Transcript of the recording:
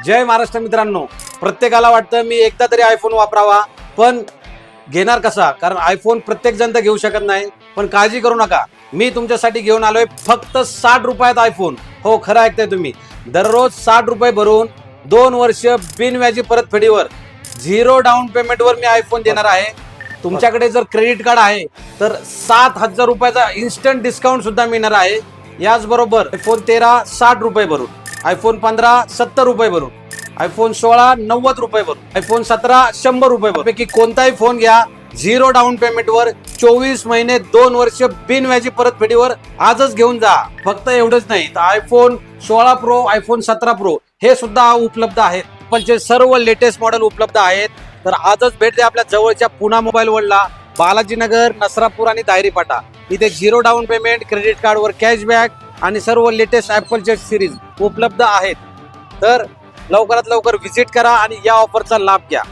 जय महाराष्ट्र मित्रांनो, प्रत्येकाला वाटतं मी एकदा तरी आयफोन वापरावा, पण घेणार कसा? कारण आयफोन प्रत्येक जण तर घेऊ शकत नाही. पण काळजी करू नका, मी तुमच्यासाठी घेऊन आलोय फक्त 60 रुपयात आयफोन. हो, खरं ऐकताय तुम्ही. दररोज 60 रुपये भरून 2 वर्ष बिनव्याजी परतफेडीवर 0 डाऊन पेमेंटवर मी आयफोन देणार आहे. तुमच्याकडे जर क्रेडिट कार्ड आहे तर 7,000 रुपयाचा इन्स्टंट डिस्काउंट सुद्धा मिळणार आहे. याचबरोबर आयफोन 13 60 रुपये भरून, आयफोन 15 70 रुपये भरून, आयफोन 16 90 रुपये भरून, आयफोन 17 100 रुपये भरून पैकी कोणताही फोन घ्या 0 डाऊन पेमेंटवर 24 महिने 2 वर्ष बिनव्याजी परतफेडीवर आजच घेऊन जा. फक्त एवढंच नाही तर आयफोन 16 प्रो, आयफोन 17 प्रो हे सुद्धा उपलब्ध आहेत. चे सर्व लेटेस्ट मॉडेल उपलब्ध आहेत. तर आजच भेट द्या आपल्या जवळच्या पुणा मोबाईल वर्ल्डला, बालाजीनगर, नसरापूर आणि दायरीपाटा. इथे 0 डाऊन पेमेंट, क्रेडिट कार्डवर कॅशबॅक आणि सर्व लेटेस्ट ॲपलचे सिरीज उपलब्ध आहेत. तर लवकरात लवकर व्हिजिट करा आणि या ऑफरचा लाभ घ्या.